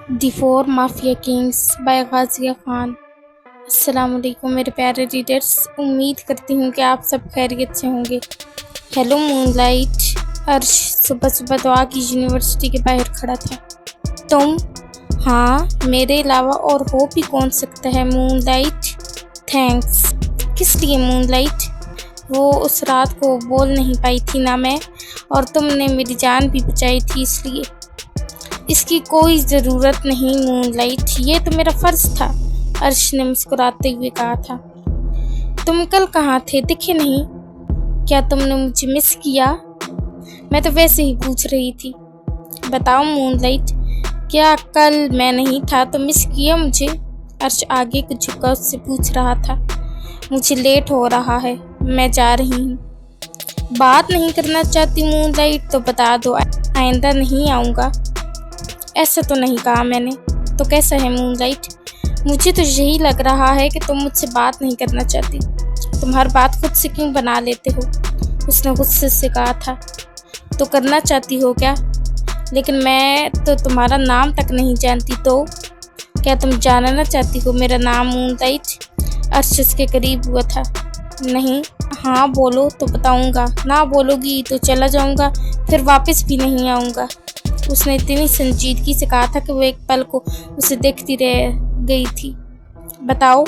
The four mafia kings by Ghazia Khan. السلام علیکم میرے پیارے ریڈرز، امید کرتی ہوں کہ آپ سب خیریت سے ہوں گے۔ ہیلو مون لائٹ۔ عرش صبح صبح دعا کی یونیورسٹی کے باہر کھڑا تھا۔ تم؟ ہاں، میرے علاوہ اور ہو بھی کون سکتا ہے مون لائٹ؟ تھینکس۔ کس لیے مون لائٹ؟ وہ اس رات کو بول نہیں پائی تھی نا میں، اور تم نے میری جان بھی بچائی تھی، اس لیے۔ اس کی کوئی ضرورت نہیں مون لائٹ، یہ تو میرا فرض تھا، عرش نے مسکراتے ہوئے کہا تھا۔ تم کل کہاں تھے؟ دکھے نہیں۔ کیا تم نے مجھے مس کیا؟ میں تو ویسے ہی پوچھ رہی تھی۔ بتاؤ مون لائٹ، کیا کل میں نہیں تھا تو مس کیا مجھے؟ عرش آگے کو جھکا اس سے پوچھ رہا تھا۔ مجھے لیٹ ہو رہا ہے، میں جا رہی ہوں۔ بات نہیں کرنا چاہتی مون لائٹ تو بتا دو، آئندہ نہیں آؤں گا۔ ایسا تو نہیں کہا میں نے۔ تو کیسا ہے مون لائٹ؟ مجھے تو یہی لگ رہا ہے کہ تم مجھ سے بات نہیں کرنا چاہتی۔ تم ہر بات خود سے کیوں بنا لیتے ہو؟ اس نے غصے سے کہا تھا۔ تو کرنا چاہتی ہو کیا؟ لیکن میں تو تمہارا نام تک نہیں جانتی، تو کیا تم جاننا چاہتی ہو میرا نام مون لائٹ؟ عرش اس کے قریب ہوا تھا۔ نہیں۔ ہاں بولو تو بتاؤں گا، نہ بولو گی تو چلا جاؤں گا، پھر واپس بھی نہیں آؤں گا۔ اس نے اتنی سنجیدگی سے کہا تھا کہ وہ ایک پل کو اسے دیکھتی رہ گئی تھی۔ بتاؤ،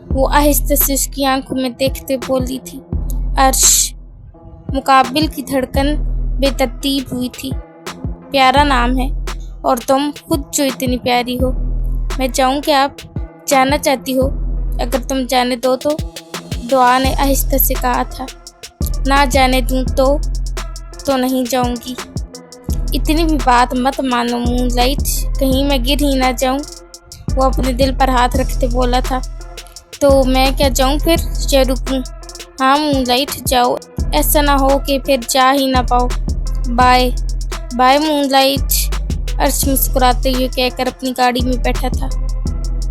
وہ آہستہ سے اس کی آنکھوں میں دیکھتے بولی تھی۔ عرش، مقابل کی دھڑکن بے ترتیب ہوئی تھی۔ پیارا نام ہے، اور تم خود جو اتنی پیاری ہو۔ میں جاؤں کہ آپ جانا چاہتی ہو؟ اگر تم جانے دو تو، دعا نے آہستہ سے کہا تھا۔ نہ جانے دوں تو نہیں جاؤں گی۔ اتنی بھی بات مت مانو مون لائٹ، کہیں میں گر ہی نہ جاؤں۔ وہ اپنے دل پر ہاتھ رکھتے بولا تھا۔ تو میں کیا جاؤں پھر یا رکوں؟ ہاں مون لائٹ جاؤ، ایسا نہ ہو کہ پھر جا ہی نہ پاؤ۔ بائے بائے مون لائٹ، عرش مسکراتے ہوئے کہہ کر اپنی گاڑی میں بیٹھا تھا۔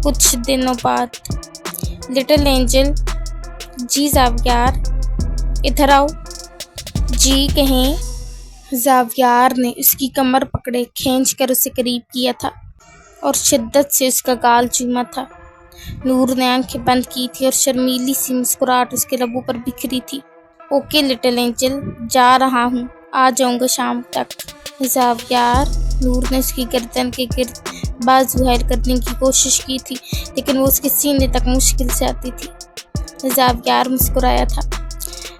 کچھ دنوں بعد۔ لٹل اینجل، جی زاویار، ادھر آؤ۔ جی کہیں۔ زاویار نے اس کی کمر پکڑے کھینچ کر اسے قریب کیا تھا اور شدت سے اس کا گال چوما تھا۔ نور نے آنکھیں بند کی تھی اور شرمیلی سی مسکراہٹ اس کے لبوں پر بکھری تھی۔ اوکے لٹل اینجل، جا رہا ہوں، آ جاؤں گا شام تک۔ زاویار، نور نے اس کی گردن کے گرد بازو حائل کرنے کی کوشش کی تھی، لیکن وہ اس کے سینے تک مشکل سے آتی تھی۔ زاویار مسکرایا تھا۔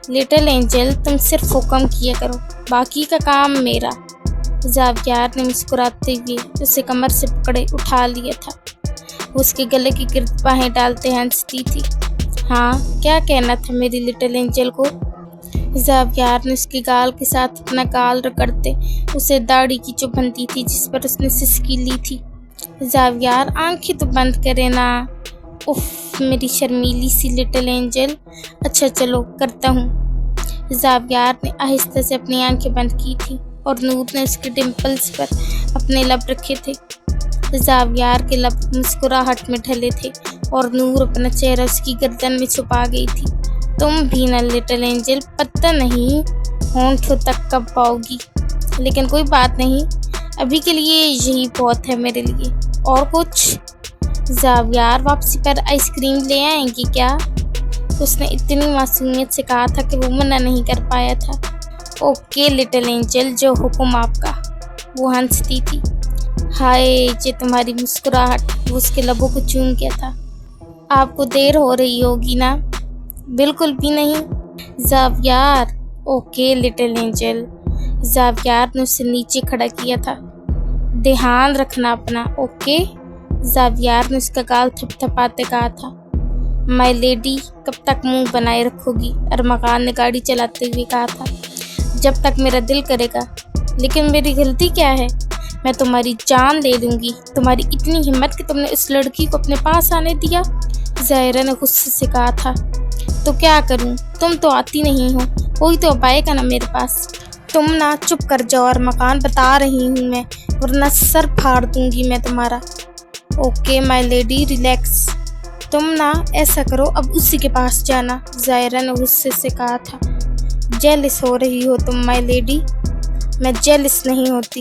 لٹل اینجل، تم صرف حکم کیا کرو، باقی کا کام میرا۔ زاویار نے مسکراتے ہوئے اسے کمر سے پکڑے اٹھا لیا تھا۔ وہ اس کے گلے کے گرد باہیں ڈالتے ہنستی تھی۔ ہاں، کیا کہنا تھا میری لٹل اینجل کو؟ زاویار نے اس کے گال کے ساتھ اپنا گال رگڑتے اسے داڑھی کی چبھن دی تھی جس پر اس نے سسکی لی تھی۔ زاویار، آنکھیں تو بند کرے نا۔ اف میری شرمیلی سی لٹل اینجل۔ اچھا چلو کرتا ہوں۔ زاویار نے آہستہ سے اپنی آنکھیں بند کی تھی اور نور نے اس کے ڈمپلز پر اپنے لب رکھے تھے۔ زاویار کے لب مسکراہٹ میں ڈھلے تھے اور نور اپنا چہرہ اس کی گردن میں چھپا گئی تھی۔ تم بھی نہ لٹل اینجل، پتہ نہیں ہونٹوں تک کب پاؤ گی، لیکن کوئی بات نہیں، ابھی کے لیے یہی بہت ہے میرے لیے۔ اور کچھ؟ زاویار واپسی پر آئس کریم لے آئیں گی کیا؟ اس نے اتنی معصومیت سے کہا تھا کہ وہ منع نہیں کر پایا تھا۔ اوکے لٹل اینجل، جو حکم آپ کا۔ وہ ہنستی تھی۔ ہائے یہ تمہاری مسکراہٹ، وہ اس کے لبوں کو چوم گیا تھا۔ آپ کو دیر ہو رہی ہوگی نا؟ بالکل بھی نہیں۔ زاویار، اوکے لٹل اینجل۔ زاویار نے اسے نیچے کھڑا کیا تھا۔ دھیان رکھنا اپنا، اوکے؟ زاویار نے اس کا گال تھپ تھپاتے کہا تھا۔ مائی لیڈی، کب تک منہ بنائے رکھو گی؟ ارمغان نے گاڑی چلاتے ہوئے کہا تھا۔ جب تک میرا دل کرے گا۔ لیکن میری غلطی کیا ہے؟ میں تمہاری جان لے لوں گی۔ تمہاری اتنی ہمت کہ تم نے اس لڑکی کو اپنے پاس آنے دیا؟ ظاہرہ نے غصے سے کہا تھا۔ تو کیا کروں؟ تم تو آتی نہیں ہو، کوئی تو اب آئے گا نا میرے پاس۔ تم نہ چپ کر جاؤ ارمغان، بتا رہی ہوں میں، ورنہ سر پھاڑ دوں گی میں تمہارا۔ Okay my lady, relax. تم نہ ایسا کرو، اب اسی کے پاس جانا، ظاہرہ نے غصے سے کہا تھا۔ جیلس ہو رہی ہو تم مائی لیڈی؟ میں جیلس نہیں ہوتی۔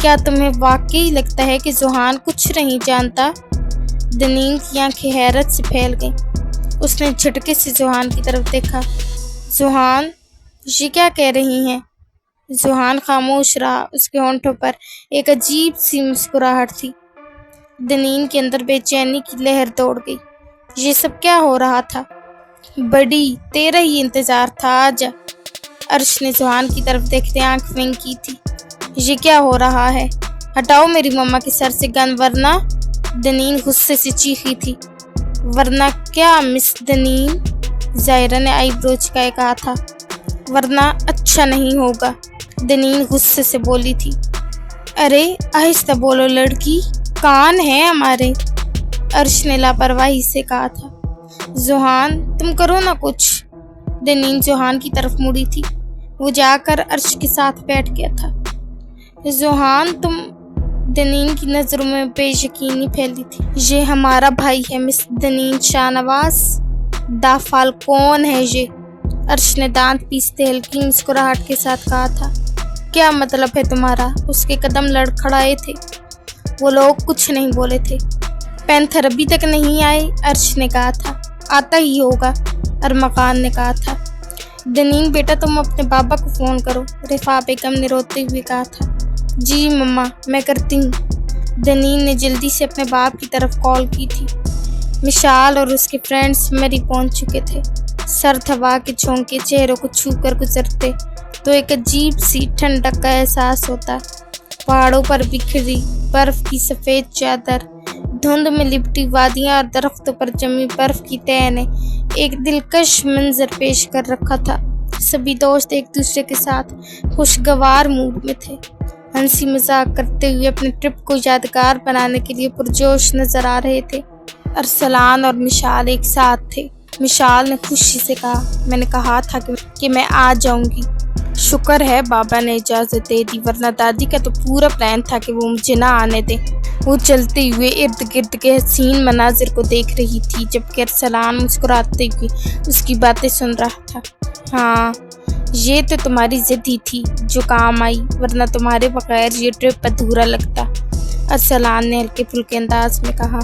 کیا تمہیں واقعی لگتا ہے کہ ذوحان کچھ نہیں جانتا؟ دنین کی آنکھیں حیرت سے پھیل گئیں۔ اس نے جھٹکے سے ذوحان کی طرف دیکھا۔ ذوحان، یہ کیا کہہ رہی ہیں؟ ذوحان خاموش رہا۔ اس کے ہونٹوں پر ایک عجیب سی مسکراہٹ تھی۔ دنین کے اندر بے چینی کی لہر دوڑ گئی۔ یہ سب کیا ہو رہا تھا؟ بڑی، تیرا ہی انتظار تھا، آجا۔ عرش نے ذوحان کی طرف دیکھتے آنکھ ونگ کی تھی۔ یہ کیا ہو رہا ہے؟ ہٹاؤ میری مما کے سر سے گن، ورنہ… دنین غصے سے چیخی تھی۔ ورنہ کیا مس دنین؟ ظاہرہ نے آئی برو چکائے کہا تھا۔ ورنہ اچھا نہیں ہوگا، دنین غصے سے بولی تھی۔ ارے آہستہ بولو لڑکی، کان ہیں ہمارے، عرش نے لاپرواہی سے کہا تھا۔ ذوحان تم کرو نا کچھ۔ دنین ذوحان کی طرف مڑی تھی۔ وہ جا کر عرش کے ساتھ بیٹھ گیا تھا۔ ذوحان تم… دنین کی نظروں میں بے یقینی پھیلی تھی۔ یہ ہمارا بھائی ہے مس دنین شاہ نواز، دا فالکون ہے یہ، عرش نے دانت پیستے ہلکی مسکراہٹ کے ساتھ کہا تھا۔ کیا مطلب ہے تمہارا؟ اس کے قدم لڑکھڑائے تھے۔ وہ لوگ کچھ نہیں بولے تھے۔ پینتھر ابھی تک نہیں آئے، عرش نے کہا تھا۔ آتا ہی ہوگا، ارمغان نے کہا تھا۔ دنین بیٹا تم اپنے بابا کو فون کرو، رفاع بیگم نے روتے ہوئے کہا تھا۔ جی مما، میں کرتی ہوں۔ دنین نے جلدی سے اپنے باپ کی طرف کال کی تھی۔ مشال اور اس کے فرینڈز مری پہنچ چکے تھے۔ سرد ہوا کے جھونکے چہروں کو چھو کر گزرتے تو ایک عجیب سی ٹھنڈک کا احساس ہوتا۔ پہاڑوں پر بکھری برف کی سفید چادر، دھند میں لپٹی وادیاں اور درختوں پر جمی برف کی تہہ نے ایک دلکش منظر پیش کر رکھا تھا۔ سبھی دوست ایک دوسرے کے ساتھ خوشگوار موڈ میں تھے، ہنسی مذاق کرتے ہوئے اپنے ٹرپ کو یادگار بنانے کے لیے پرجوش نظر آ رہے تھے۔ ارسلان اور مشال ایک ساتھ تھے۔ مشال نے خوشی سے کہا، میں نے کہا تھا کہ میں آ جاؤں گی۔ شکر ہے بابا نے اجازت دے دی، ورنہ دادی کا تو پورا پلان تھا کہ وہ مجھے نہ آنے دیں۔ وہ چلتے ہوئے ارد گرد کے حسین مناظر کو دیکھ رہی تھی، جبکہ ارسلان مسکراتے ہوئے اس کی باتیں سن رہا تھا۔ ہاں، یہ تو تمہاری ضد ہی تھی جو کام آئی، ورنہ تمہارے بغیر یہ ٹرپ ادھورا لگتا، ارسلان نے ہلکے پھلکے انداز میں کہا۔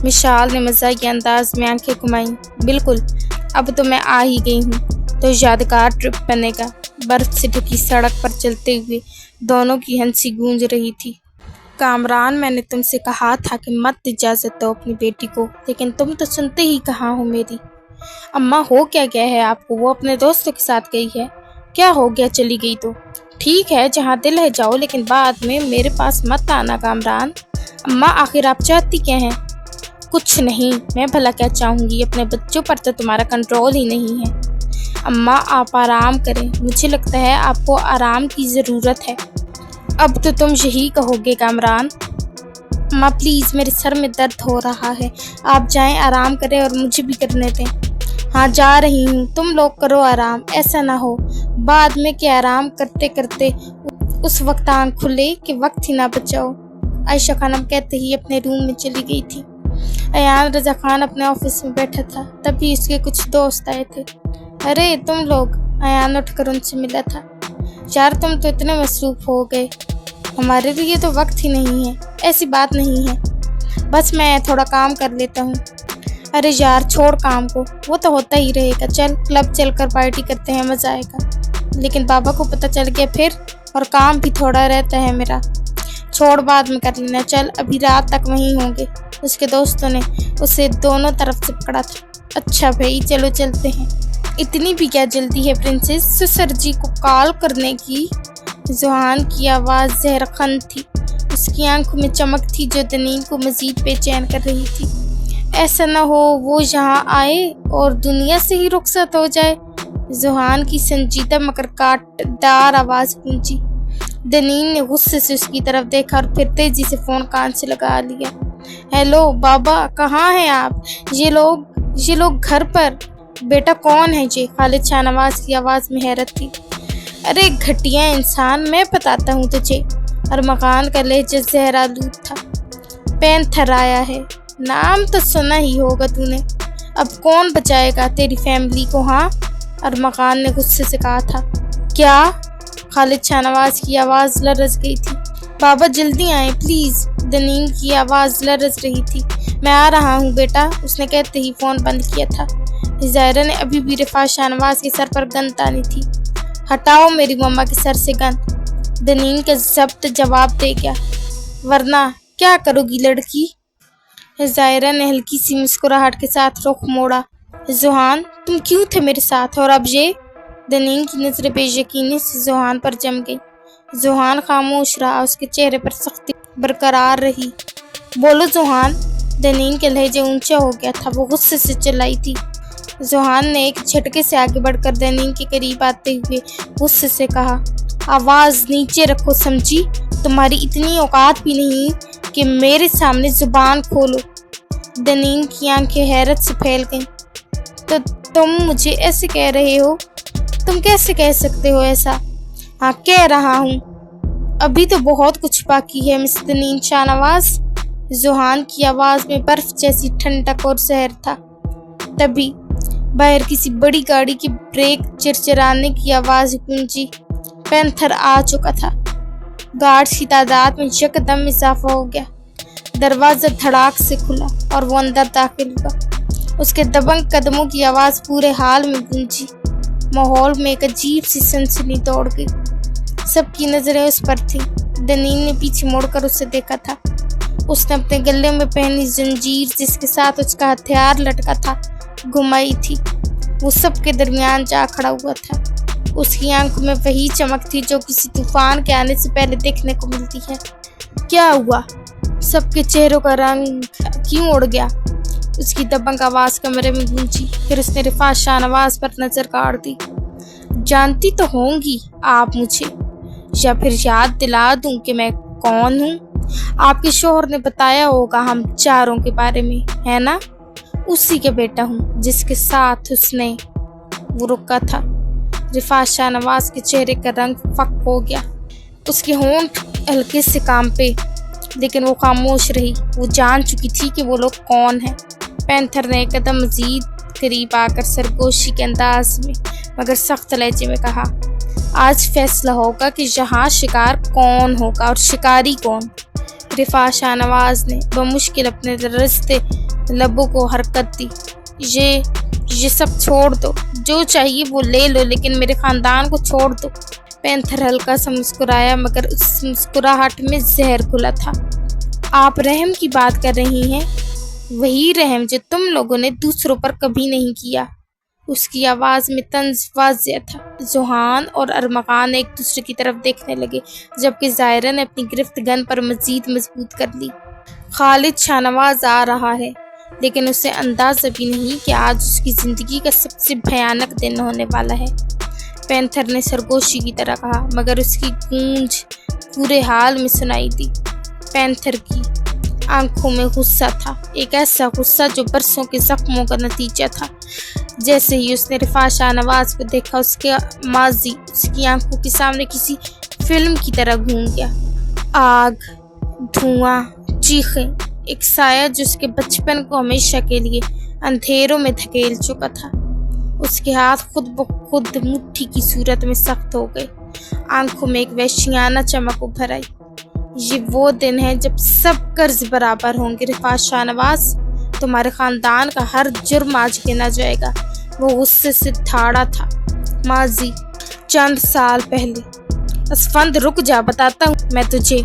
مشال نے مزاحیہ انداز میں آنکھیں گھمائیں۔ بالکل، اب تو میں آ ہی گئی ہوں تو یادگار ٹرپ بنے گا۔ برف سے ڈھکی سڑک پر چلتے ہوئے دونوں کی ہنسی گونج رہی تھی۔ کامران، میں نے تم سے کہا تھا کہ مت اجازت دو اپنی بیٹی کو، لیکن تم تو سنتے ہی کہاں ہو میری۔ اماں ہو کیا گیا ہے آپ کو؟ وہ اپنے دوستوں کے ساتھ گئی ہے۔ کیا ہو گیا چلی گئی تو؟ ٹھیک ہے، جہاں دل ہے جاؤ، لیکن بعد میں میرے پاس مت آنا کامران۔ اماں آخر آپ چاہتی کیا ہیں؟ کچھ نہیں، میں بھلا کیا چاہوں گی؟ اپنے بچوں پر تو تمہارا کنٹرول ہی نہیں ہے۔ اماں آپ آرام کریں، مجھے لگتا ہے آپ کو آرام کی ضرورت ہے۔ اب تو تم یہی کہو گے کامران۔ اماں پلیز، میرے سر میں درد ہو رہا ہے، آپ جائیں آرام کریں اور مجھے بھی کرنے دیں۔ ہاں جا رہی ہوں، تم لوگ کرو آرام، ایسا نہ ہو بعد میں کہ آرام کرتے کرتے اس وقت آنکھ کھلے کہ وقت ہی نہ بچاؤ۔ عائشہ خانم کہتے ہی اپنے روم میں چلی گئی تھی۔ ایان رضا خان اپنے آفس میں بیٹھا تھا، تبھی اس کے کچھ دوست آئے تھے۔ ارے تم لوگ، ایان اٹھ کر ان سے ملا تھا۔ یار تم تو اتنے مصروف ہو گئے، ہمارے لیے تو وقت ہی نہیں ہے۔ ایسی بات نہیں ہے، بس میں تھوڑا کام کر لیتا ہوں۔ ارے یار چھوڑ کام کو، وہ تو ہوتا ہی رہے گا، چل کلب چل کر پارٹی کرتے ہیں، مزہ آئے گا۔ لیکن بابا کو پتہ چل گیا پھر، اور کام بھی تھوڑا رہتا ہے میرا۔ چھوڑ بعد میں کر لینا، چل ابھی رات تک وہیں ہوں گے۔ اس کے دوستوں نے اسے دونوں طرف سے پکڑا تھا۔ اچھا بھائی چلو چلتے ہیں، اتنی بھی کیا جلدی ہے پرنسس سسر جی کو کال کرنے کی؟ ذوحان کی آواز زہر خند تھی، اس کی آنکھوں میں چمک تھی جو دنین کو مزید بے چین کر رہی تھی۔ ایسا نہ ہو وہ یہاں آئے اور دنیا سے ہی رخصت ہو جائے۔ ذوحان کی سنجیدہ مگر کاٹ دار آواز گونجی۔ دنین نے غصے سے اس کی طرف دیکھا اور پھر تیزی سے فون کان سے لگا لیا۔ ہیلو بابا، کہاں ہیں آپ؟ یہ لوگ گھر پر۔ بیٹا کون ہے یہ؟ خالد شاہ نواز کی آواز میں حیرت تھی۔ ارے گھٹیا انسان، میں بتاتا ہوں تجھے۔ ارمغان کا لہجہ زہر آلود تھا۔ پینتھر آیا ہے، نام تو سنا ہی ہوگا تو نے، اب کون بچائے گا تیری فیملی کو؟ ہاں، ارمغان نے غصے سے کہا تھا۔ کیا؟ خالد شاہ نواز کی آواز لرز گئی تھی۔ بابا جلدی آئیں پلیز، دنین کی آواز لرز رہی تھی۔ میں آ رہا ہوں بیٹا، اس نے کہتے ہی فون بند کیا تھا۔ ظاہرہ نے ابھی بھی رفعت شاہنواز کے سر پر گن تانی تھی۔ ہٹاؤ میری مما کے سر سے گن، دنین کا ضبط جواب دے گیا۔ ورنہ کیا کرو گی لڑکی؟ ظاہرہ نے ہلکی سی مسکراہٹ کے ساتھ رخ موڑا۔ ذوحان تم کیوں تھے میرے ساتھ اور اب یہ؟ دنین کی نظریں بے یقینی سے ذوحان پر جم گئی۔ ذوحان خاموش رہا، اس کے چہرے پر سختی برقرار رہی۔ بولو ذوحان، دنین کے لہجے اونچا ہو گیا تھا، وہ غصے سے چلائی تھی۔ ذوحان نے ایک جھٹکے سے آگے بڑھ کر دنین کے قریب آتے ہوئے غصے سے کہا، آواز نیچے رکھو سمجھی، تمہاری اتنی اوقات بھی نہیں کہ میرے سامنے زبان کھولو۔ دنین کی آنکھیں حیرت سے پھیل گئیں۔ تو تم مجھے ایسے کہہ رہے ہو؟ تم کیسے کہہ سکتے ہو ایسا؟ ہاں کہہ رہا ہوں، ابھی تو بہت کچھ باقی ہے مس دنین شاہنواز۔ ذوحان کی آواز میں برف جیسی ٹھنڈک اور زہر تھا۔ تبھی باہر کسی بڑی گاڑی کے بریک چرچرانے کی آواز گونجی۔ پینتھر آ چکا تھا۔ گارڈز کی تعداد میں یکدم اضافہ ہو گیا۔ دروازہ دھڑاک سے کھلا اور وہ اندر داخل ہوا۔ اس کے دبنگ قدموں کی آواز پورے حال میں گونجی۔ ماحول میں ایک عجیب سی سنسنی دوڑ گئی۔ سب کی نظریں اس پر تھیں۔ دنین نے پیچھے مڑ کر اسے دیکھا تھا۔ اس نے اپنے گلے میں پہنی زنجیر جس کے ساتھ اس کا ہتھیار لٹکا تھا گھمائی تھی۔ وہ سب کے درمیان جا کھڑا ہوا تھا۔ اس کی آنکھوں میں وہی چمک تھی جو کسی طوفان کے آنے سے پہلے دیکھنے کو ملتی ہے۔ کیا ہوا؟ سب کے چہروں کا رنگ کیوں اڑ گیا؟ اس کی دبنگ آواز کمرے میں گونجی۔ پھر اس نے رفعت شاہنواز پر نظر گاڑ دی۔ جانتی تو ہوں گی آپ مجھے، یا پھر یاد دلا دوں کہ میں کون ہوں؟ آپ کے شوہر نے بتایا ہوگا ہم چاروں کے بارے میں، ہے نا؟ اسی کے بیٹا ہوں جس کے ساتھ اس نے… وہ رکا تھا۔ رفعت شاہنواز کے چہرے کا رنگ فک ہو گیا۔ اس کے ہونٹ ہلکے سے کانپے، لیکن وہ خاموش رہی۔ وہ جان چکی تھی کہ وہ لوگ کون ہیں۔ پینتھر نے ایک قدم مزید قریب آ کر سرگوشی کے انداز میں مگر سخت لہجے میں کہا، آج فیصلہ ہوگا کہ یہاں شکار کون ہوگا اور شکاری کون۔ رفعت شاہنواز نے بمشکل اپنے رستے لبوں کو حرکت دی۔ یہ سب چھوڑ دو، جو چاہیے وہ لے لو، لیکن میرے خاندان کو چھوڑ دو۔ پینتھر ہلکا سا مسکرایا، مگر اس مسکراہٹ میں زہر گھلا تھا۔ آپ رحم کی بات کر رہی ہیں؟ وہی رحم جو تم لوگوں نے دوسروں پر کبھی نہیں کیا۔ اس کی آواز میں طنز واضح تھا۔ ذوحان اور ارمغان ایک دوسرے کی طرف دیکھنے لگے، جبکہ ظاہرہ نے اپنی گرفت گن پر مزید مضبوط کر لی۔ خالد شاہنواز آ رہا ہے، لیکن اسے اندازہ بھی نہیں کہ آج اس کی زندگی کا سب سے بھیانک دن ہونے والا ہے۔ پینتھر نے سرگوشی کی طرح کہا، مگر اس کی گونج پورے حال میں سنائی دی۔ پینتھر کی آنکھوں میں غصہ تھا، ایک ایسا غصہ جو برسوں کے زخموں کا نتیجہ تھا۔ جیسے ہی اس نے رفعت شاہنواز کو دیکھا، اس کے ماضی اس کی آنکھوں کے سامنے کسی فلم کی طرح گھوم گیا۔ آگ، دھواں، چیخیں، ایک سایہ جو اس کے بچپن کو ہمیشہ کے لیے اندھیروں میں دھکیل چکا تھا۔ اس کے ہاتھ خود بخود مٹھی کی صورت میں سخت ہو گئے۔ آنکھوں میں ایک وحشیانہ چمک ابھر آئی۔ یہ وہ دن ہے جب سب قرض برابر ہوں گے رفعت شاہنواز، تمہارے خاندان کا ہر جرم آج گنا جائے گا۔ وہ غصے سے دھاڑا تھا۔ ماضی، چند سال پہلے۔ اسفند رک جا، بتاتا ہوں میں تجھے۔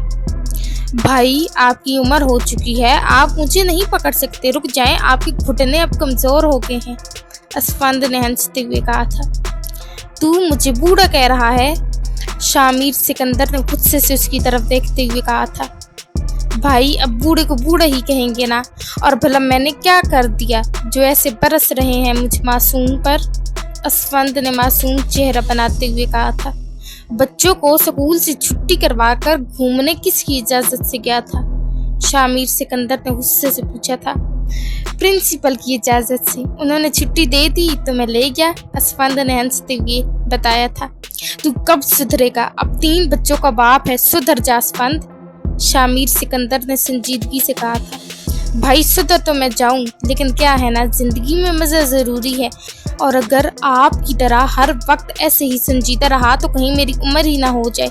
بھائی آپ کی عمر ہو چکی ہے، آپ مجھے نہیں پکڑ سکتے، رک جائیں، آپ کے گھٹنے اب کمزور ہو گئے ہیں۔ اسفند نے ہنستے ہوئے کہا تھا۔ تو مجھے بوڑھا کہہ رہا ہے؟ شامیر سکندر نے غصے سے اس کی طرف دیکھتے ہوئے کہا تھا۔ بھائی اب بوڑھے کو بوڑھا ہی کہیں گے نا، اور بھلا میں نے کیا کر دیا جو ایسے برس رہے ہیں مجھ معصوم پر؟ اسفند نے معصوم چہرہ بناتے ہوئے کہا تھا۔ بچوں کو سکول سے چھٹی کروا کر گھومنے کس کی اجازت سے گیا تھا؟ شامیر سکندر نے غصے سے پوچھا تھا۔ پرنسپل کی اجازت سے، انہوں نے چھٹی دے دی تو میں لے گیا، اسفند نے ہنستے ہوئے بتایا تھا۔ تو کب سدھرے گا؟ اب 3 بچوں کا باپ ہے، سدھر جا اسفند، شامیر سکندر نے سنجیدگی سے کہا تھا۔ بھائی سدھر تو میں جاؤں، لیکن کیا ہے نا، زندگی میں مزہ ضروری ہے، اور اگر آپ کی طرح ہر وقت ایسے ہی سنجیدہ رہا تو کہیں میری عمر ہی نہ ہو جائے۔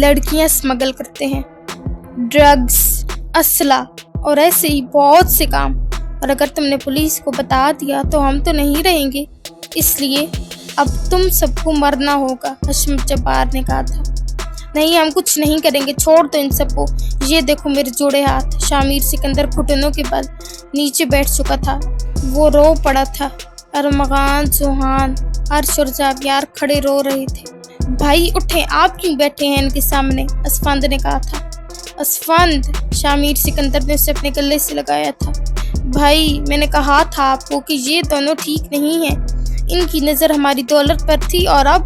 لڑکیاں اسمگل کرتے ہیں، ڈرگز، اسلحہ اور ایسے ہی بہت سے کام، اور اگر تم نے پولیس کو بتا دیا تو ہم تو نہیں رہیں گے، اس لیے اب تم سب کو مرنا ہوگا، حشمت جبار نے کہا تھا۔ نہیں، ہم کچھ نہیں کریں گے، چھوڑ دو ان سب کو، یہ دیکھو میرے جوڑے ہاتھ۔ شامیر سکندر گھٹنوں کے بل نیچے بیٹھ چکا تھا، وہ رو پڑا تھا۔ ارمغان، سوہان، عرش اور زاویار کھڑے رو رہے تھے۔ بھائی اٹھیں، آپ کیوں بیٹھے ہیں ان کے سامنے؟ اسفند نے کہا تھا۔ اسفند، شامیر سکندر نے اسے اپنے گلے سے لگایا تھا۔ بھائی، میں نے کہا تھا آپ کو کہ یہ دونوں ٹھیک نہیں ہیں، ان کی نظر ہماری دولت پر تھی اور اب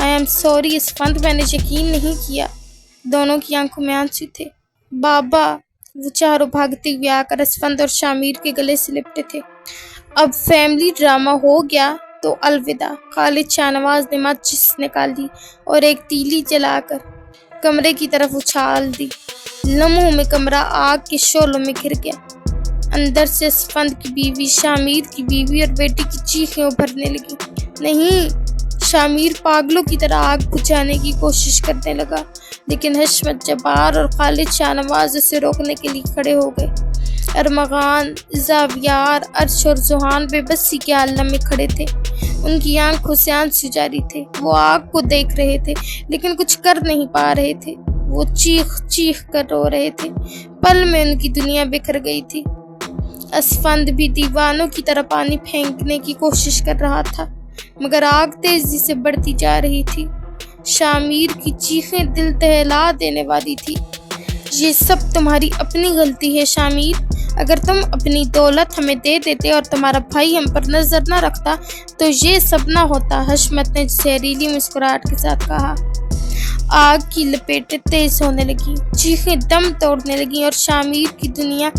آئی ایم سوری اسفند، میں نے یقین نہیں کیا۔ دونوں کی آنکھوں میں آنسو تھے۔ بابا، وہ چاروں بھاگتے ہوئے آ کر اسفند اور شامیر کے گلے سے لپٹے تھے۔ اب فیملی ڈرامہ ہو گیا تو الوداع۔ خالد شاہ نواز نے ماچس نکالی اور ایک تیلی جلا کر کمرے کی طرف اچھال دی۔ لمحوں میں کمرہ آگ کے شعلوں میں گھر گیا۔ اندر سے اسفند کی بیوی، شامیر کی بیوی اور بیٹی کی چیخیں ابھرنے لگی۔ نہیں! شامیر پاگلوں کی طرح آگ بجھانے کی کوشش کرنے لگا، لیکن حشمت جبار اور خالد شاہ نواز اسے روکنے کے لیے کھڑے ہو گئے۔ ارمغان، زاویار، عرش اور سوہان بے بسی کے عالم میں کھڑے تھے۔ ان کی آنکھوں سے آنسو جاری تھے۔ وہ آگ کو دیکھ رہے تھے لیکن کچھ کر نہیں پا رہے تھے۔ وہ چیخ چیخ کر رو رہے تھے۔ پل میں ان کی دنیا بکھر گئی تھی۔ اسفند بھی دیوانوں کی طرح پانی پھینکنے کی کوشش کر رہا تھا، مگر آگ تیزی سے بڑھتی جا رہی تھی۔ شامیر کی چیخیں دل دہلا دینے والی تھی۔ یہ سب تمہاری اپنی غلطی ہے شامیر، اگر تم اپنی دولت ہمیں دے دیتے اور تمہارا بھائی ہم پر نظر نہ رکھتا تو یہ سب نہ ہوتا، حشمت نے زہریلی مسکراہٹ کے ساتھ کہا۔ آگ کی لپیٹیں تیز ہونے لگیں، چیخیں دم توڑنے لگیں اور شامیر کی دنیا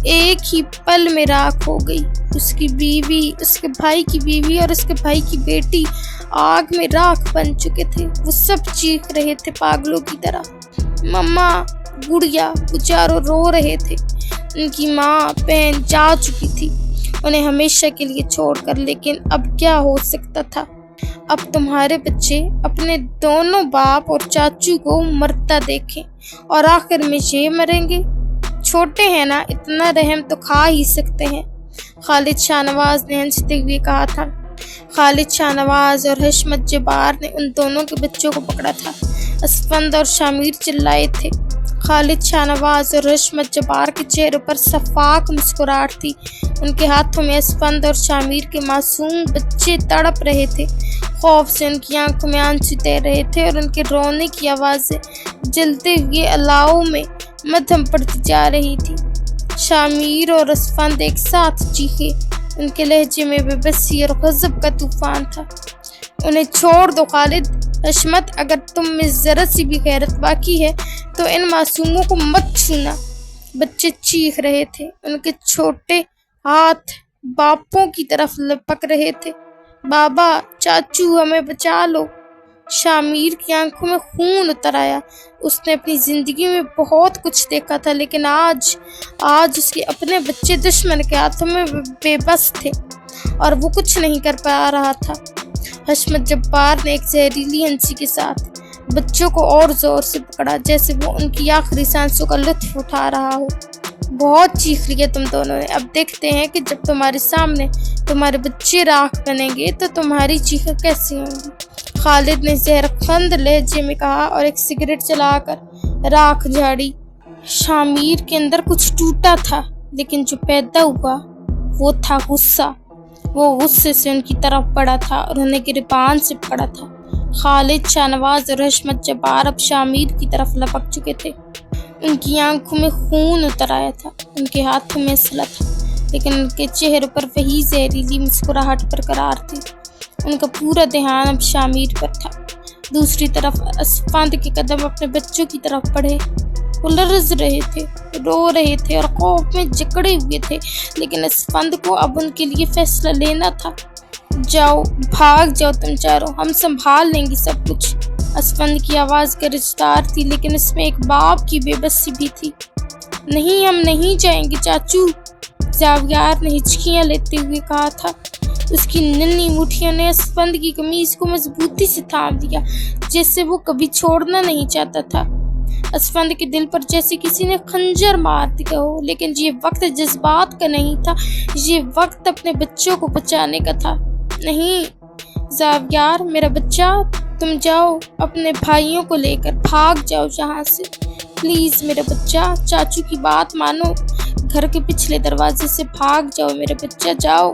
ایک ہی پل میں راکھ ہو گئی۔ اس کی بیوی، اس کے بھائی کی بیوی اور اس کے بھائی کی بیٹی آگ میں راکھ بن چکے تھے۔ وہ سب چیخ رہے تھے پاگلوں کی طرح۔ مما، گڑیا، وہ چاروں رو رہے تھے۔ ان کی ماں، بہن جا چکی تھی انہیں ہمیشہ کے لیے چھوڑ کر، لیکن اب کیا ہو سکتا تھا؟ اب تمہارے بچے اپنے دونوں باپ اور چاچو کو مرتا دیکھیں اور آخر میں یہ مریں گے۔ چھوٹے ہیں نا، اتنا رحم تو کھا ہی سکتے ہیں، خالد شاہ نواز نے ہنستے ہوئے کہا تھا۔ خالد شاہ نواز اور حشمت جبار نے ان دونوں کے بچوں کو پکڑا تھا۔ اسفند اور شامیر چلائے تھے۔ خالد شاہ نواز اور حشمت جبار کے چہروں پر شفاق مسکراہٹ تھی۔ ان کے ہاتھوں میں اسفند اور شامیر کے معصوم بچے تڑپ رہے تھے۔ خوف سے ان کی آنکھوں میں آنسو تیر رہے تھے اور ان کے رونے کی آوازیں جلتے ہوئے الاؤ میں مدھم پڑتی جا رہی تھی۔ شامیر اور اسفند ایک ساتھ چیخے۔ ان کے لہجے میں بے بسی اور غضب کا طوفان تھا۔ انہیں چھوڑ دو خالد، حشمت، اگر تم میں ذرا سی بھی غیرت باقی ہے تو ان معصوموں کو مت چھونا۔ بچے چیخ رہے تھے۔ ان کے چھوٹے ہاتھ باپوں کی طرف لپک رہے تھے۔ بابا، چاچو، ہمیں بچا لو۔ شامیر کی آنکھوں میں خون اتر آیا۔ اس نے اپنی زندگی میں بہت کچھ دیکھا تھا، لیکن آج اس کے اپنے بچے دشمن کے ہاتھوں میں بے بس تھے اور وہ کچھ نہیں کر پا رہا تھا۔ حشمت جبار نے ایک زہریلی ہنسی کے ساتھ بچوں کو اور زور سے پکڑا، جیسے وہ ان کی آخری سانسوں کا لطف اٹھا رہا ہو۔ بہت چیخ لیا تم دونوں نے، اب دیکھتے ہیں کہ جب تمہارے سامنے تمہارے بچے راکھ بنیں گے تو تمہاری چیخیں کیسی ہوں گی، خالد نے زہرخند لہجے میں کہا اور ایک سگریٹ جلا کر راکھ جھاڑی۔ شامیر کے اندر کچھ ٹوٹا تھا، لیکن جو پیدا ہوا وہ تھا غصہ۔ وہ غصے سے ان کی طرف بڑھا تھا اور انہیں گریبان سے پکڑا تھا۔ خالد شاہ نواز اور حشمت جبار اب شامیر کی طرف لپک چکے تھے۔ ان کی آنکھوں میں خون اتر آیا تھا، ان کے ہاتھوں میں اسلحہ تھا، لیکن ان کے چہروں پر وہی زہریلی مسکراہٹ برقرار تھی۔ ان کا پورا دھیان اب شامیر پر تھا۔ دوسری طرف اسفند کے قدم اپنے بچوں کی طرف بڑھے۔ وہ لرز رہے تھے، رو رہے تھے اور خوف میں جکڑے ہوئے تھے، لیکن اسفند کو اب ان کے لیے فیصلہ لینا تھا۔ جاؤ، بھاگ جاؤ تم چاروں، ہم سنبھال لیں گے سب کچھ۔ اسفند کی آواز گرجدار تھی، لیکن اس میں ایک باپ کی بے بسی بھی تھی۔ نہیں، ہم نہیں جائیں گے چاچو، زاویار نے ہچکیاں لیتے ہوئے کہا تھا۔ اس کی ننھی مٹھیوں نے اسفند کی قمیض کو مضبوطی سے تھام دیا جیسے وہ کبھی چھوڑنا نہیں چاہتا تھا۔ اسفند کے دل پر جیسے کسی نے خنجر مار دیا ہو، لیکن یہ وقت جذبات کا نہیں تھا، یہ وقت اپنے بچوں کو بچانے کا تھا۔ نہیں زاویار میرا بچہ، تم جاؤ اپنے بھائیوں کو لے کر بھاگ جاؤ یہاں سے، پلیز میرا بچہ، چاچو کی بات مانو، گھر کے پچھلے دروازے سے بھاگ جاؤ میرا بچہ، جاؤ۔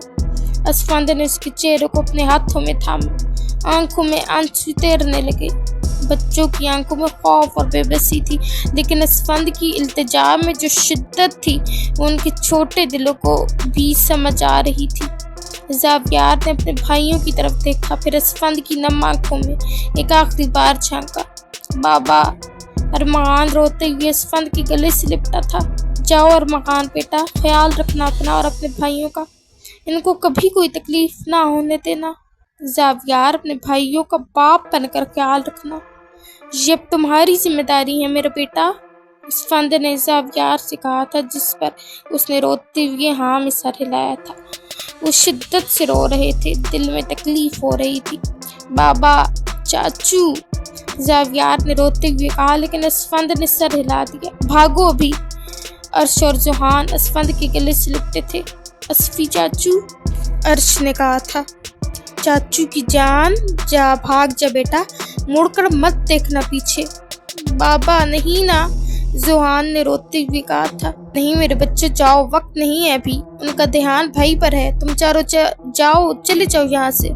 اسفند نے اس کے چہرے کو اپنے ہاتھوں میں تھاما، آنکھوں میں آنسو تیرنے لگے۔ بچوں کی آنکھوں میں خوف اور بے بسی تھی، لیکن اسفند کی التجا میں جو شدت تھی وہ ان کے چھوٹے دلوں کو بھی سمجھ آ رہی تھی۔ زاویار نے اپنے بھائیوں کی طرف دیکھا، پھر اسفند کی نم آنکھوں میں ایک آخری بار جھانکا۔ بابا، ارمغان روتے ہوئے اسفند کے گلے سے لپٹا تھا۔ جاؤ ارمغان بیٹا، خیال رکھنا اپنا اور اپنے بھائیوں کا، ان کو کبھی کوئی تکلیف نہ ہونے دینا۔ زاویار، اپنے بھائیوں کا باپ بن کر خیال رکھنا، یہ اب تمہاری ذمہ داری ہے میرا بیٹا، اسفند نے زاویار سے کہا تھا، جس پر اس نے روتے ہوئے ہاں میں سر ہلایا تھا۔ وہ شدت سے رو رہے تھے، دل میں تکلیف ہو رہی تھی۔ بابا، چاچو، زاویار نے روتے ہوئے کہا، لیکن اسفند نے سر ہلا دیا۔ بھاگو ابھی۔ عرش اور ذوحان اسفند کے گلے سے لپٹے تھے۔ اسفی چاچو، عرش نے کہا تھا۔ چاچو کی جان، جا بھاگ جا بیٹا، مڑ کر مت دیکھنا پیچھے۔ بابا نہیں نا، ذوحان نے روتے ہوئے کہا تھا۔ نہیں میرے بچے، جاؤ، وقت نہیں ہے ابھی، ان کا دھیان بھائی پر ہے، تم چاروں جاؤ، چلے جاؤ یہاں سے۔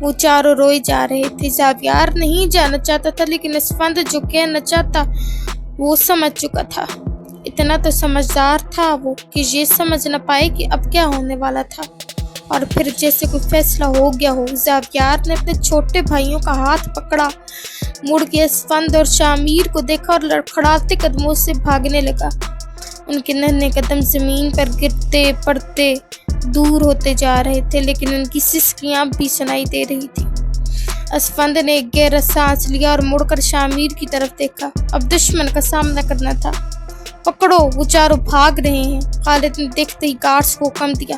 وہ چاروں روئے جا رہے تھے۔ زاویار نہیں جانا چاہتا تھا، لیکن اسفند جو کہنا چاہتا وہ سمجھ چکا تھا۔ اتنا تو سمجھدار تھا وہ کہ یہ سمجھ نہ پائے کہ اب کیا ہونے والا تھا، اور پھر جیسے کوئی فیصلہ ہو گیا ہو، زاویار نے اپنے چھوٹے بھائیوں کا ہاتھ پکڑا، مڑ کے اسفند اور شامیر کو دیکھا اور لڑکھڑاتے قدموں سے بھاگنے لگا۔ ان کے ننھے قدم زمین پر گرتے پڑتے دور ہوتے جا رہے تھے، لیکن ان کی سسکیاں بھی سنائی دے رہی تھی۔ اسفند نے ایک گہرا سانس لیا اور مڑ کر شامیر کی طرف دیکھا۔ اب دشمن کا سامنا کرنا تھا۔ پکڑو، وہ چاروں بھاگ رہے ہیں۔ خالد نے دیکھتے ہی گارڈز کو حکم دیا،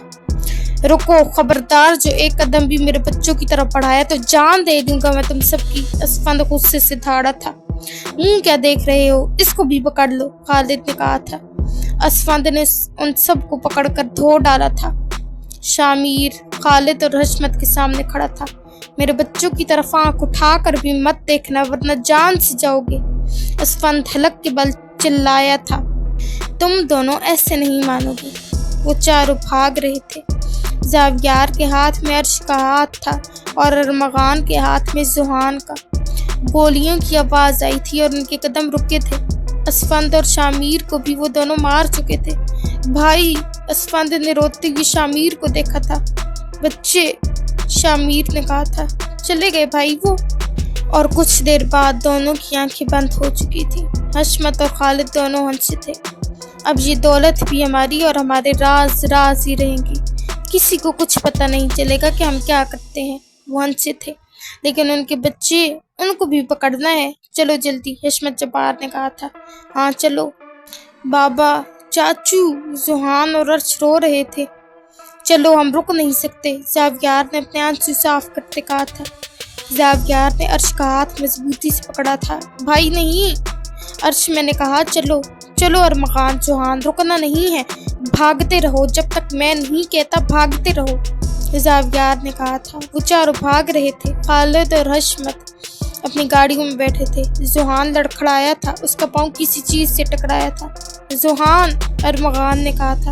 رکو، خبردار جو ایک قدم بھی میرے بچوں کی طرف بڑھایا تو جان دے دوں گا میں تم سب کی۔ اسفند غصے سے دھاڑا تھا۔ کیا دیکھ رہے ہو، اس کو بھی پکڑ لو، خالد نے کہا تھا۔ اسفند نے ان سب کو پکڑ کر دھو ڈالا تھا۔ شامیر خالد اور حشمت کے سامنے کھڑا تھا۔ میرے بچوں کی طرف آنکھ اٹھا کر بھی مت دیکھنا ورنہ جان سے جاؤ گے، اسفند حلق کے بل چلایا تھا۔ تم دونوں ایسے نہیں مانو گے۔ وہ چاروں بھاگ رہے تھے۔ زاویار کے ہاتھ میں عرش کا ہاتھ تھا اور ارمغان کے ہاتھ میں ذوحان کا۔ گولیوں کی آواز آئی تھی اور ان کے قدم رکے تھے۔ اسفند اور شامیر کو بھی وہ دونوں مار چکے تھے۔ بھائی، اسفند نے روتے ہوئے شامیر کو دیکھا تھا۔ بچے، شامیر نے کہا تھا۔ چلے گئے بھائی وہ، اور کچھ دیر بعد دونوں کی آنکھیں بند ہو چکی تھیں۔ حشمت اور خالد دونوں ہنسے تھے۔ اب یہ دولت بھی ہماری اور ہمارے راز راز ہی رہیں گی، کسی کو کچھ پتہ نہیں چلے گا کہ ہم کیا کرتے ہیں۔ وہ ہنسے تھے، لیکن ان کے بچے، ان کو بھی پکڑنا ہے، چلو جلدی، حشمت جبار نے کہا تھا۔ ہاں چلو۔ بابا، چاچو، ذوحان اور عرش رو رہے تھے۔ چلو، ہم رک نہیں سکتے، زاویار نے اپنے آنسو صاف کرتے کہا تھا۔ زاویار نے عرش کا ہاتھ مضبوطی سے پکڑا تھا۔ بھائی نہیں، عرش، میں نے کہا چلو، چلو ارمغان، ذوحان، رکنا نہیں ہے، بھاگتے رہو جب تک میں نہیں کہتا، بھاگتے رہو، زاویار نے کہا تھا۔ وہ چاروں بھاگ رہے تھے۔ خالد اور حشمت اپنی گاڑیوں میں بیٹھے تھے۔ ذوحان لڑکھڑایا تھا، اس کا پاؤں کسی چیز سے ٹکرایا تھا۔ ذوحان، ارمغان نے کہا تھا،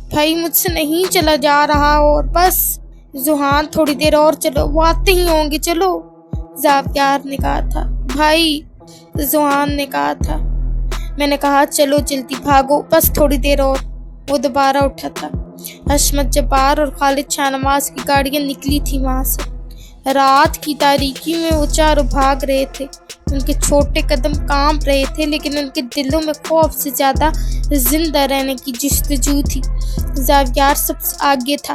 بھائی مجھ سے نہیں چلا جا رہا، اور بس۔ ذوحان، تھوڑی دیر اور چلو، وہ آتے ہی ہوں گے، چلو، زاویار نے کہا تھا۔ بھائی، ذوحان نے کہا تھا۔ میں نے کہا چلو جلدی، بھاگو، بس تھوڑی دیر اور۔ وہ دوبارہ اٹھا تھا۔ حشمت جبار اور خالد شاہ نواز کی گاڑیاں نکلی تھی وہاں سے۔ رات کی تاریکی میں وہ چاروں بھاگ رہے تھے۔ ان کے چھوٹے قدم کانپ رہے تھے، لیکن ان کے دلوں میں خوف سے زیادہ زندہ رہنے کی جستجو تھی۔ زاویار سب سے آگے تھا۔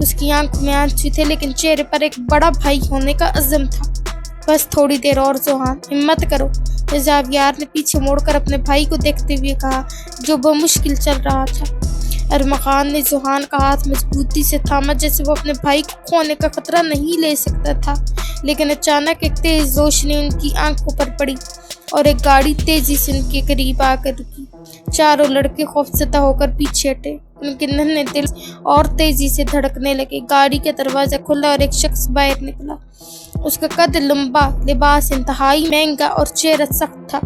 اس کی آنکھوں میں آنسو تھے، لیکن چہرے پر ایک بڑا بھائی ہونے کا عزم تھا۔ بس تھوڑی دیر اور ذوحان، ہمت کرو، زاویار نے پیچھے موڑ کر اپنے بھائی کو دیکھتے ہوئے کہا، جو بمشکل چل رہا تھا۔ ارمغان نے جوہان کا ہاتھ مضبوطی سے تھاما جیسے وہ اپنے بھائی کو کھونے کا خطرہ نہیں لے سکتا تھا، لیکن اچانک ایک تیز روشنی ان کی آنکھوں پر پڑی اور ایک گاڑی تیزی سے ان کے قریب آ کر رکی۔ چاروں لڑکے خوفزدہ ہو کر پیچھے ہٹے، ان کے ننھے دل اور تیزی سے دھڑکنے لگے۔ گاڑی کا دروازہ کھلا اور ایک شخص باہر نکلا۔ اس کا قد لمبا، لباس انتہائی مہنگا اور چہرہ سخت تھا۔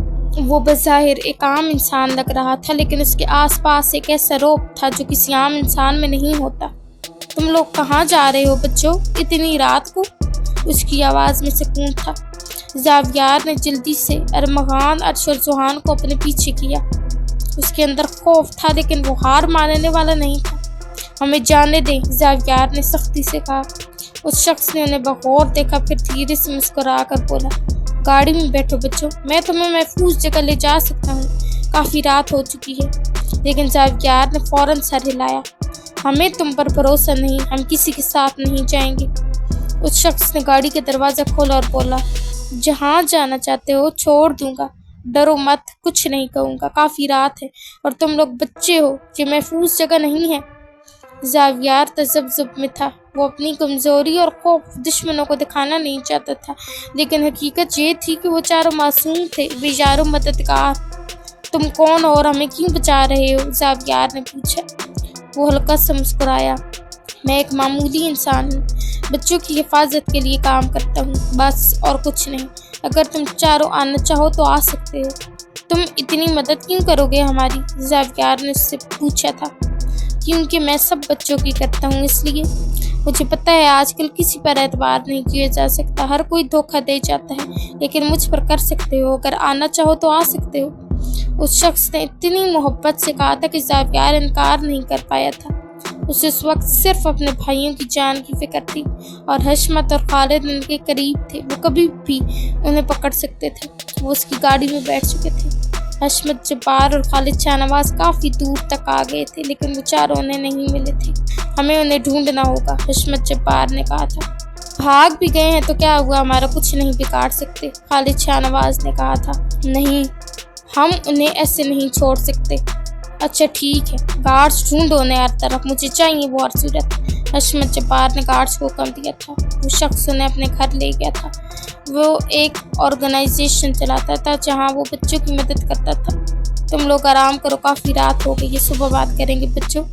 وہ بظاہر ایک عام انسان لگ رہا تھا، لیکن اس کے آس پاس ایک ایسا رعب تھا جو کسی عام انسان میں نہیں ہوتا۔ تم لوگ کہاں جا رہے ہو بچوں، اتنی رات کو؟ اس کی آواز میں سکون تھا۔ زاویار نے جلدی سے ارمغان، ارش اور جوہان کو اپنے پیچھے کیا۔ اس کے اندر خوف تھا، لیکن وہ ہار ماننے والا نہیں تھا۔ ہمیں جانے دیں، زاویار نے سختی سے کہا۔ اس شخص نے انہیں بغور دیکھا، پھر دھیرے سے مسکرا کر بولا، گاڑی میں بیٹھو بچوں، میں تمہیں محفوظ جگہ لے جا سکتا ہوں، کافی رات ہو چکی ہے۔ لیکن زاویار نے فوراً سر ہلایا۔ ہمیں تم پر بھروسہ نہیں، ہم کسی کے ساتھ نہیں جائیں گے۔ اس شخص نے گاڑی کا دروازہ کھولا اور بولا، جہاں جانا چاہتے ہو چھوڑ دوں گا، ڈرو مت، کچھ نہیں کہوں گا، کافی رات ہے اور تم لوگ بچے ہو، یہ محفوظ جگہ نہیں ہے۔ زاویار تذبذب میں تھا۔ وہ اپنی کمزوری اور خوف دشمنوں کو دکھانا نہیں چاہتا تھا، لیکن حقیقت یہ تھی کہ وہ چاروں معصوم تھے، بے یار و مددگار۔ تم کون ہو اور ہمیں کیوں بچا رہے ہو؟ زاویار نے پوچھا۔ وہ ہلکا سا مسکرایا۔ میں ایک معمولی انسان ہوں، بچوں کی حفاظت کے لیے کام کرتا ہوں، بس، اور کچھ نہیں۔ اگر تم چاروں آنا چاہو تو آ سکتے ہو۔ تم اتنی مدد کیوں کرو گے ہماری؟ زاویار نے اس سے پوچھا تھا۔ کیونکہ میں سب بچوں کی کرتا ہوں، اس لیے مجھے پتہ ہے آج کل کسی پر اعتبار نہیں کیا جا سکتا، ہر کوئی دھوکہ دے جاتا ہے، لیکن مجھ پر کر سکتے ہو، اگر آنا چاہو تو آ سکتے ہو۔ اس شخص نے اتنی محبت سے کہا تھا کہ زاویار انکار نہیں کر پایا تھا۔ اسے اس وقت صرف اپنے بھائیوں کی جان کی فکر تھی، اور حشمت اور خالد ان کے قریب تھے، وہ کبھی بھی انہیں پکڑ سکتے تھے۔ وہ اس کی گاڑی میں بیٹھ چکے تھے۔ حشمت جبار اور خالد شاہ نواز کافی دور تک آ گئے تھے، لیکن وہ چاروں انہیں نہیں ملے تھے۔ ہمیں انہیں ڈھونڈنا ہوگا، حشمت جبار نے کہا تھا۔ بھاگ بھی گئے ہیں تو کیا ہوا، ہمارا کچھ نہیں بگاڑ سکتے، خالد شاہ نواز نے کہا تھا۔ نہیں، ہم انہیں ایسے نہیں چھوڑ سکتے۔ اچھا ٹھیک ہے، گارڈز ڈھونڈو انہیں ہر طرف، مجھے چاہیے وہ ہر صورت۔ حشمت جبار نے گارڈز کو حکم دیا تھا۔ وہ شخص انہیں اپنے گھر لے گیا تھا۔ وہ ایک آرگنائزیشن چلاتا تھا جہاں وہ بچوں کی مدد کرتا تھا۔ تم لوگ آرام کرو، کافی رات ہو گئی ہے، صبح بات کریں گے بچوں۔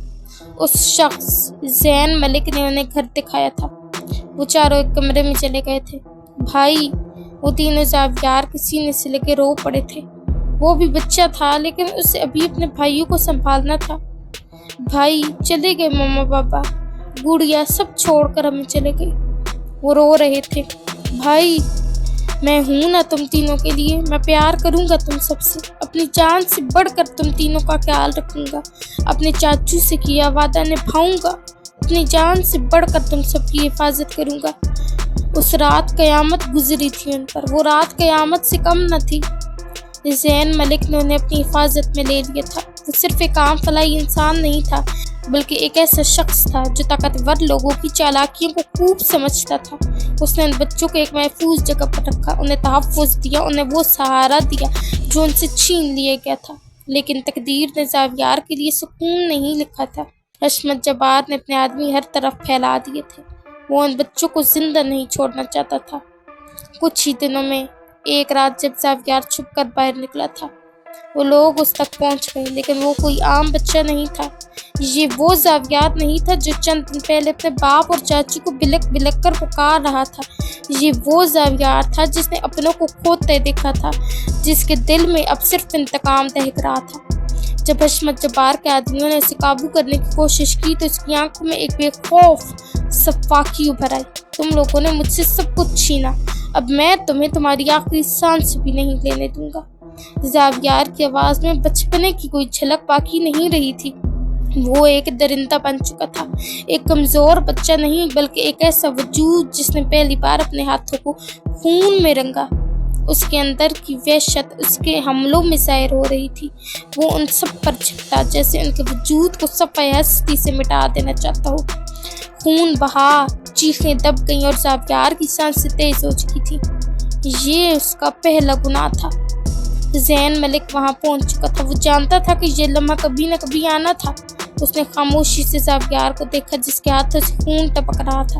اس شخص زین ملک نے انہیں گھر دکھایا تھا۔ وہ چاروں ایک کمرے میں چلے گئے تھے۔ بھائی، وہ تینوں زاویار کے سینے سے لگے رو پڑے تھے۔ وہ بھی بچہ تھا، لیکن اسے ابھی اپنے بھائیوں کو سنبھالنا تھا۔ بھائی چلے گئے، ماما پاپا گڑیا سب چھوڑ کر ہمیں چلے گئے۔ وہ رو رہے تھے۔ بھائی، میں ہوں نا تم تینوں کے لیے، میں پیار کروں گا تم سب سے، اپنی جان سے بڑھ کر تم تینوں کا خیال رکھوں گا، اپنے چاچو سے کیا وعدہ نبھاؤں گا، اپنی جان سے بڑھ کر تم سب کی حفاظت کروں گا۔ اس رات قیامت گزری تھی ان پر، وہ رات قیامت سے کم نہ تھی۔ زین ملک نے انہیں اپنی حفاظت میں لے لیا تھا۔ وہ صرف ایک عام فلاحی انسان نہیں تھا، بلکہ ایک ایسا شخص تھا جو طاقتور لوگوں کی چالاکیوں کو خوب سمجھتا تھا۔ اس نے ان بچوں کو ایک محفوظ جگہ پر رکھا، انہیں تحفظ دیا، انہیں وہ سہارا دیا جو ان سے چھین لیا گیا تھا۔ لیکن تقدیر نے زاویار کے لیے سکون نہیں لکھا تھا۔ حشمت جبار نے اپنے آدمی ہر طرف پھیلا دیے تھے۔ وہ ان بچوں کو زندہ نہیں چھوڑنا چاہتا تھا۔ کچھ ہی دنوں میں ایک رات جب زاویار چھپ کر باہر نکلا تھا، وہ لوگ اس تک پہنچ گئے، لیکن وہ کوئی عام بچہ نہیں تھا۔ یہ وہ زاویار نہیں تھا جو چند دن پہلے اپنے باپ اور چاچی کو بلک بلک کر پکار رہا تھا۔ یہ وہ زاویار تھا جس نے اپنوں کو کھوتے دیکھا تھا، جس کے دل میں اب صرف انتقام دہک رہا تھا۔ جب حشمت جبار کے آدمیوں نے اسے قابو کرنے کی کوشش کی تو اس کی آنکھوں میں ایک بے خوف صفاقی ابھر آئی۔ تم لوگوں نے مجھ سے سب کچھ چھینا، اب میں تمہیں تمہاری آخری سانس بھی نہیں لینے دوں گا۔ زاویار کی آواز میں بچپنے کی کوئی جھلک باقی نہیں رہی تھی۔ وہ ایک درندہ بن چکا تھا، ایک کمزور بچہ نہیں، بلکہ ایک ایسا وجود جس نے پہلی بار اپنے ہاتھوں کو خون میں رنگا۔ اس کے اندر کی وحشت اس کے حملوں میں ظاہر ہو رہی تھی۔ وہ ان سب پر چھپتا، جیسے ان کے وجود کو صفحۂ ہستی سے مٹا دینا چاہتا ہو۔ خون بہا، چیخیں دب گئیں اور زاویار کی سانسیں تیز ہو چکی تھی۔ یہ اس کا پہلا گناہ تھا۔ زین ملک وہاں پہنچ چکا تھا۔ وہ جانتا تھا کہ یہ لمحہ کبھی نہ کبھی آنا تھا۔ اس نے خاموشی سے زاویار کو دیکھا جس کے ہاتھوں سے خون ٹپک رہا تھا۔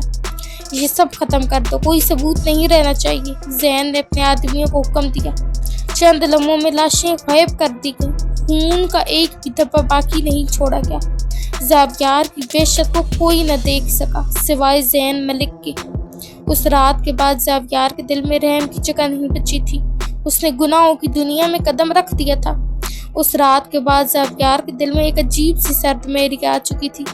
یہ سب ختم کر دو، کوئی ثبوت نہیں رہنا چاہیے۔ زین نے اپنے آدمیوں کو حکم دیا۔ چند لمحوں میں لاشیں غائب کر دی گئیں، خون کا ایک بھی دھبا باقی نہیں چھوڑا گیا۔ زاویار کی وحشت کو کوئی نہ دیکھ سکا سوائے زین ملک کے۔ اس رات کے بعد زاویار کے دل میں رحم کی جگہ نہیں بچی تھی۔ اس نے گناہوں کی دنیا میں قدم رکھ دیا تھا۔ اس رات کے بعد زاویار کے دل میں ایک عجیب سی سرد مہری آ چکی تھی۔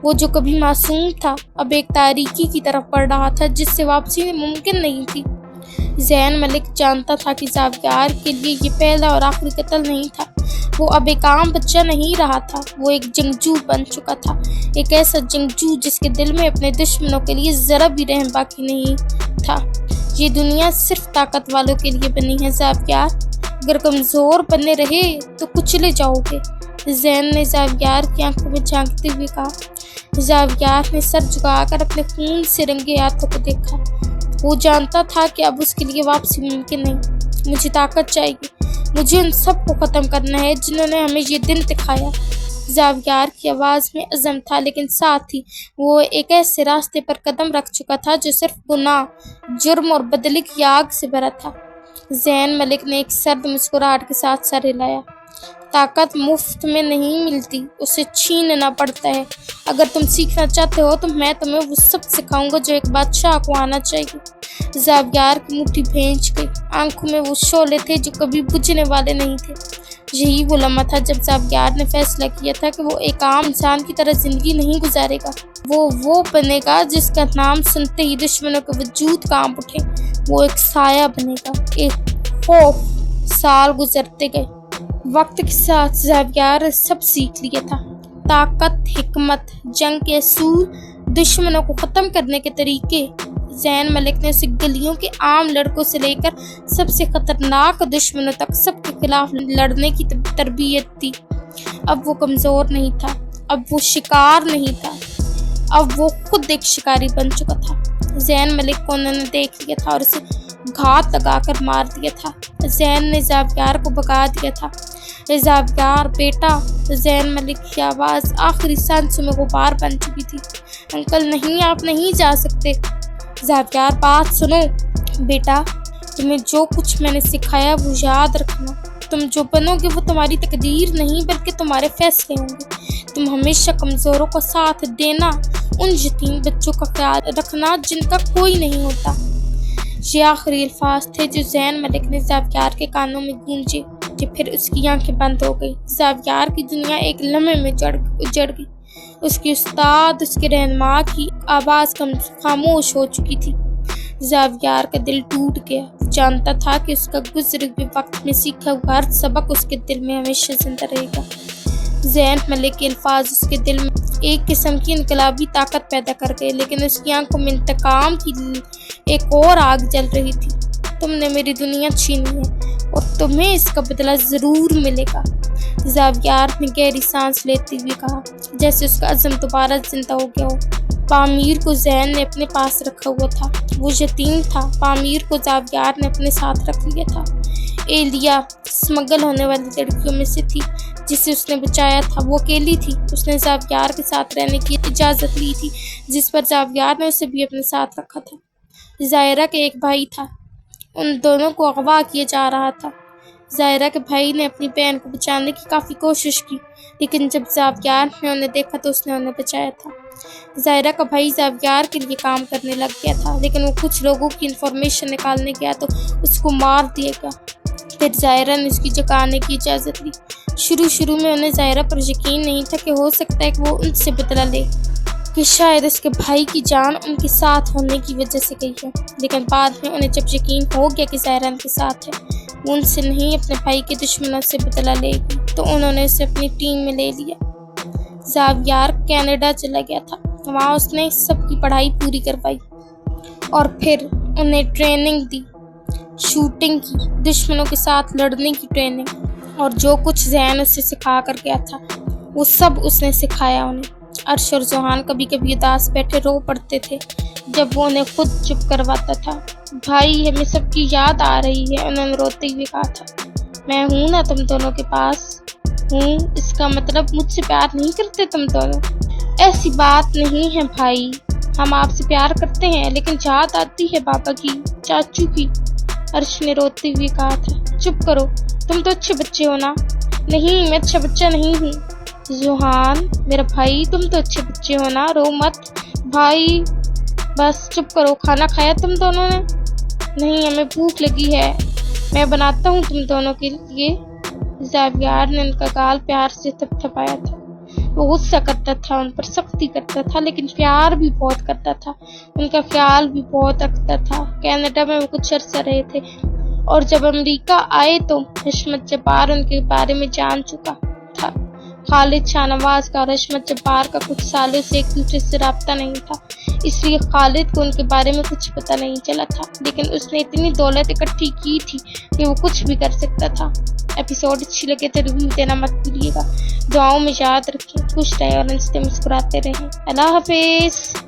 وہ جو کبھی معصوم تھا اب ایک تاریکی کی طرف بڑھ رہا تھا جس سے واپسی ممکن نہیں تھی۔ زین ملک جانتا تھا کہ زاویار کے لیے یہ پہلا اور آخری قتل نہیں تھا۔ وہ اب ایک عام بچہ نہیں رہا تھا، وہ ایک جنگجو بن چکا تھا، ایک ایسا جنگجو جس کے دل میں اپنے دشمنوں کے لیے ذرا بھی رحم باقی نہیں تھا۔ یہ دنیا صرف طاقت والوں کے لیے بنی ہے زاویار، اگر کمزور بنے رہے تو کچلے جاؤ گے، زین نے زاویار کی آنکھوں میں جھانکتے ہوئے کہا۔ زاویار نے سر جھکا کر اپنے خون سے رنگے ہاتھوں کو دیکھا۔ وہ جانتا تھا کہ اب اس کے لیے واپسی ممکن نہیں۔ مجھے طاقت چاہیے، مجھے ان سب کو ختم کرنا ہے جنہوں نے ہمیں یہ دن دکھایا۔ زاویار کی آواز میں عزم تھا لیکن ساتھ ہی وہ ایک ایسے راستے پر قدم رکھ چکا تھا جو صرف گناہ، جرم اور بدلے کی آگ سے بھرا تھا۔ زین ملک نے ایک سرد مسکراہٹ کے ساتھ سر ہلایا۔ طاقت مفت میں نہیں ملتی، اسے چھیننا پڑتا ہے۔ اگر تم سیکھنا چاہتے ہو تو میں تمہیں وہ سب سکھاؤں گا جو ایک بادشاہ کو آنا چاہیے۔ زاویار کی مٹھی بھینچ گئی، آنکھوں میں وہ شعلے تھے جو کبھی بجھنے والے نہیں تھے۔ یہی وہ لمحہ تھا جب زاویار نے فیصلہ کیا تھا کہ وہ ایک عام انسان کی طرح زندگی نہیں گزارے گا، وہ بنے گا جس کا نام سنتے ہی دشمنوں کے وجود کانپ اٹھے۔ وہ ایک سایہ بنے گا، ایک خوف۔ سال گزرتے گئے، وقت کے ساتھ زاویار نے سب سیکھ لیا تھا، طاقت، حکمت، جنگ کے اصول، دشمنوں کو ختم کرنے کے طریقے۔ زین ملک نے اسے گلیوں کے عام لڑکوں سے لے کر سب سے خطرناک دشمنوں تک سب کے خلاف لڑنے کی تربیت دی۔ اب وہ کمزور نہیں تھا، اب وہ شکار نہیں تھا، اب وہ خود ایک شکاری بن چکا تھا۔ زین ملک کو انہوں نے دیکھ لیا تھا اور اسے گھات لگا کر مار دیا تھا۔ زین نے زاویار کو بھگا دیا تھا۔ زاویار بیٹا، زین ملک کی آواز آخری سانسوں میں غبار بن چکی تھی۔ انکل نہیں، آپ نہیں جا سکتے۔ زاویار بات سنو بیٹا، تمہیں جو کچھ میں نے سکھایا وہ یاد رکھنا۔ تم جو بنو گے وہ تمہاری تقدیر نہیں بلکہ تمہارے فیصلے ہوں گے۔ تم ہمیشہ کمزوروں کا ساتھ دینا، ان یتیم بچوں کا خیال رکھنا جن کا کوئی نہیں ہوتا۔ یہ آخری الفاظ تھے جو زین ملک نے زاویار کے کانوں میں گونجے کہ پھر اس کی آنکھیں بند ہو گئی۔ زاویار کی دنیا ایک لمحے میں اجڑ گئی۔ اس کی استاد، اس کے رہنما کی آواز خاموش ہو چکی تھی۔ زاویار کا دل ٹوٹ گیا۔ وہ جانتا تھا کہ اس کا گزرے ہوئے وقت میں سیکھا ہوا ہر سبق اس کے دل میں ہمیشہ زندہ رہے گا۔ زین ملک کے الفاظ اس کے دل میں ایک قسم کی انقلابی طاقت پیدا کر گئے، لیکن اس کی آنکھوں میں انتقام کی ایک اور آگ جل رہی تھی۔ تم نے میری دنیا چھینی ہے اور تمہیں اس کا بدلہ ضرور ملے گا، زاویار نے گہری سانس لیتے ہوئے کہا، جیسے اس کا عزم دوبارہ زندہ ہو گیا ہو۔ پامیر کو زین نے اپنے پاس رکھا ہوا تھا، وہ یتیم تھا۔ پامیر کو زاویار نے اپنے ساتھ رکھ لیا تھا۔ ایلیا اسمگل ہونے والی لڑکیوں میں سے تھی جسے اس نے بچایا تھا۔ وہ اکیلی تھی، اس نے زاویار کے ساتھ رہنے کی اجازت لی تھی جس پر زاویار نے اسے بھی اپنے ساتھ رکھا تھا۔ زائرہ کا ایک بھائی تھا، ان دونوں کو اغوا کیا جا رہا تھا۔ زائرہ کے بھائی نے اپنی بہن کو بچانے کی کافی کوشش کی، لیکن جب زاویار نے انہیں دیکھا تو اس نے انہیں بچایا تھا۔ زائرہ کا بھائی زاویار کے لیے کام کرنے لگ گیا تھا، لیکن وہ کچھ لوگوں کی انفارمیشن نکالنے گیا تو اس کو مار دیا گیا۔ پھر زائرہ نے اس کی جگہ آنے کی اجازت لی۔ شروع میں انہیں زائرہ پر یقین نہیں تھا کہ ہو سکتا ہے کہ وہ ان سے بدلہ لے، کہ شاید اس کے بھائی کی جان ان کے ساتھ ہونے کی وجہ سے گئی ہے، لیکن بعد میں انہیں جب یقین ہو گیا کہ زائرہ ان کے ساتھ ہے، وہ ان سے نہیں اپنے بھائی کے دشمنوں سے بدلہ لے گی، تو انہوں نے اسے اپنی ٹیم میں لے لیا۔ زاویار کینیڈا چلا گیا تھا، وہاں اس نے سب کی پڑھائی پوری کروائی اور پھر انہیں ٹریننگ دی، شوٹنگ کی، دشمنوں کے ساتھ لڑنے کی ٹریننگ، اور جو کچھ زین اسے سکھا کر گیا تھا وہ سب اس نے سکھایا انہیں۔ عرش اور زحان کبھی کبھی اداس بیٹھے رو پڑتے تھے جب وہ انہیں خود چپ کرواتا تھا۔ بھائی، ہمیں سب کی یاد آ رہی ہے، انہوں نے روتے ہوئے کہا تھا۔ میں ہوں نا تم دونوں کے پاس۔ ہوں، اس کا مطلب مجھ سے پیار نہیں کرتے تم دونوں؟ ایسی بات نہیں ہے بھائی، ہم آپ سے پیار کرتے ہیں، لیکن چاہت آتی ہے پاپا کی، چاچو کی، عرش نے روتے ہوئے کہا تھا۔ چپ کرو، تم تو اچھے بچے ہو نا۔ نہیں، میں اچھا بچہ نہیں ہوں۔ زوہان میرا بھائی، تم تو اچھے بچے ہو نا، رو مت بھائی۔ بس چپ کرو۔ کھانا کھایا تم دونوں نے؟ نہیں، ہمیں بھوک لگی ہے، میں بناتا ہوں تم دونوں کے لیے۔ زاویار نے ان کا گال پیار سے تھپتھپایا تھا۔ وہ غصہ کرتا تھا، ان پر سختی کرتا تھا، لیکن پیار بھی بہت کرتا تھا، ان کا خیال بھی بہت رکھتا تھا۔ کینیڈا میں وہ کچھ عرصہ رہے تھے اور جب امریکہ آئے تو حشمت جبار ان کے بارے میں جان چکا تھا۔ خالد شاہ نواز کا اور حشمت جبار کا کچھ سالوں سے ایک دوسرے سے رابطہ نہیں تھا، اس لیے خالد کو ان کے بارے میں کچھ پتہ نہیں چلا تھا، لیکن اس نے اتنی دولت اکٹھی کی تھی کہ وہ کچھ بھی کر سکتا تھا۔ ایپیسوڈ اچھی لگے تو ریویو دینا مت بھولیے گا۔ دعاؤں میں یاد رکھیں، خوش رہیں اور ان سے مسکراتے رہیں۔ اللہ حافظ۔